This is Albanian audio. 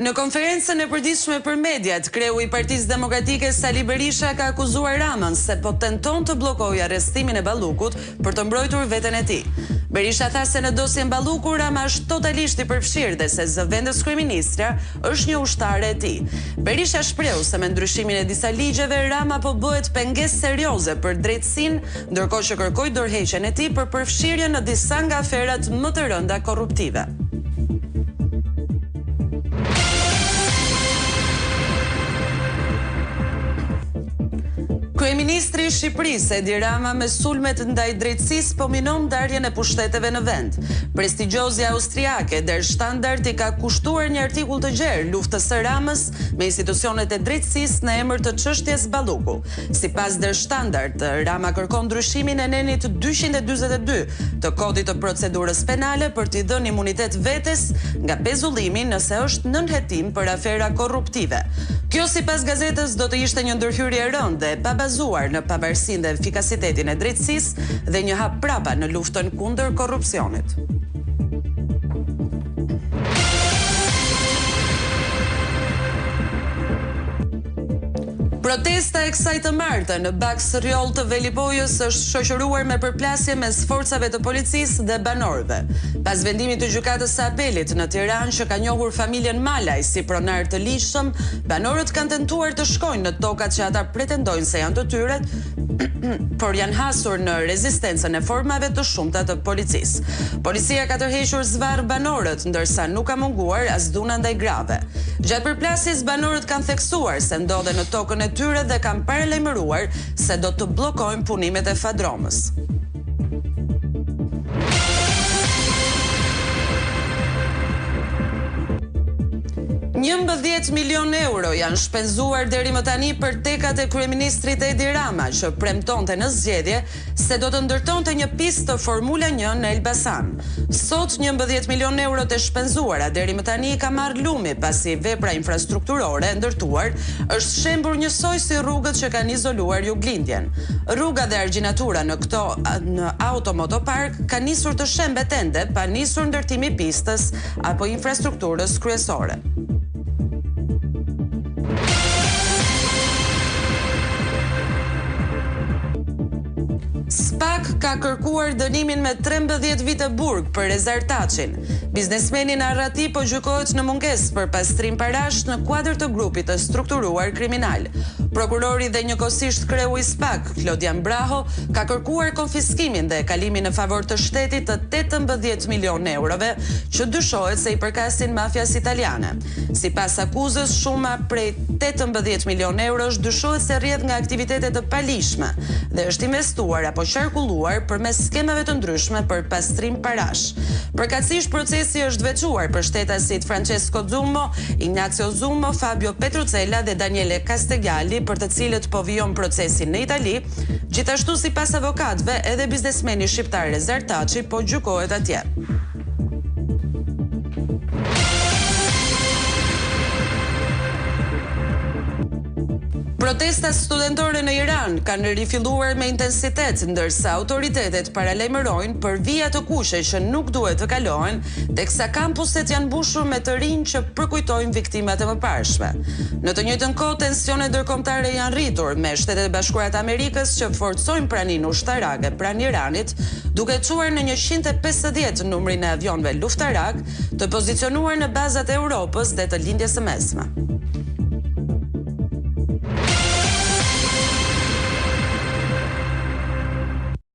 Në konferencën e përditshme për mediat, kreu i Partisë Demokratike Sali Berisha ka akuzuar Ramën se po tenton të bllokojë arrestimin e Ballukut për të mbrojtur veten e tij. Berisha tha se në dosjen Balluku Rama është totalisht i përfshirë dhe se zëvendës kryeministra është një ushtare e tij. Berisha shpreu se me ndryshimin e disa ligjeve Rama po bëhet pengesë serioze për drejtësinë, ndërkohë që kërkoi dorëheqjen e tij për përfshirjen në disa nga aferat më të rënda korruptive. Kryeministri i Shqipërisë Edi Rama me sulmet ndaj drejtësisë po minon ndarjen e pushteteve në vend. Prestigjiozi austriake Der Standard i ka kushtuar një artikull të gjerë luftës së Ramës me institucionet e drejtësisë në emër të çështjes Balluku. Sipas Der Standard, Rama kërkon ndryshimin e nenit 242 të kodit të procedurës penale për t'i dhënë imunitet vetes nga pezullimi nëse është nënhetim për afera korruptive. Kjo sipas gazetës do të ishte një ndërhyrje e rëndë e pabazuar në pavarësinë dhe efikasitetin e drejtësisë dhe një hap prapa në luftën kundër korrupsionit. Protesta e kësaj të martë në Baks Rjoll të Velipojës është shoqëruar me përplasje mes forcave të policisë dhe banorëve. Pas vendimit të gjykatës së apelit në Tiranë që ka njohur familjen Malaj si pronar të ligjshëm, banorët kanë tentuar të shkojnë në tokat që ata pretendojnë se janë të tyre, por janë hasur në rezistencën e formave të shumta të policisë. Policia ka tërhequr zvarr banorët, ndërsa nuk ka munguar as dhuna ndaj grave. Gjatë përplasjes banorët kanë theksuar se ndodhen në tokën e tyre dhe kanë paralajmëruar se do të bllokojnë punimet e fadromës. €11 milion janë shpenzuar deri më tani për tekat e kryeministrit Edi Rama, që premtonte në zgjedhje se do të ndërtonte një pistë të Formula 1 në Elbasan. Sot €11 milion të shpenzuara deri më tani ka marrë lumi pasi vepra infrastrukturore e ndërtuar është shembur njësoj si rrugët që kanë izoluar Juglindjen. Rruga dhe argjinatura në automotopark ka nisur të shembetende pa nisur ndërtimi i pistës apo infrastrukturës kryesore. SPAK ka kërkuar dënimin me 13 vite burg për Rezar Taçin. Biznesmeni Narrati po gjykohet në mungesë për pastrim parash në kuadër të grupit të strukturuar kriminal. Prokurori dhe njëkohësisht kreu i SPAK, Klodian Braho, ka kërkuar konfiskimin dhe kalimin në favor të shtetit të 18 milion eurove, që dyshohet se i përkasin mafias italiane. Sipas akuzës, shuma prej 18 milion eurosh dyshohet se rrjedh nga aktivitetet të palishme dhe është investuar apo qarkulluar përmes skemave të ndryshme për pastrim parash. Përkatësisht procesi është veçuar për shtetasit Francesco Zummo, Ignacio Zummo, Fabio Petrucella dhe Daniele Castegali, për të cilët po vijon procesin në Itali. Gjithashtu sipas avokatëve, edhe biznesmeni shqiptar Rezar Taçi po gjykohet atje. Protestat studentore në Iran kanë rifilluar me intensitet, ndërsa autoritetet paralajmërojnë për vija të kuqe që nuk duhet të kalohen, teksa kampuset janë mbushur me të rinj që përkujtojnë viktimat e mëparshme. Në të njëjtën kohë, tensionet ndërkombëtare janë rritur me Shtetet e Bashkuara të Amerikës që forcojnë praninë ushtarake pranë Iranit, duke çuar në 150 numrin e avionëve luftarak të pozicionuar në bazat e Europës dhe të Lindjes së Mesme.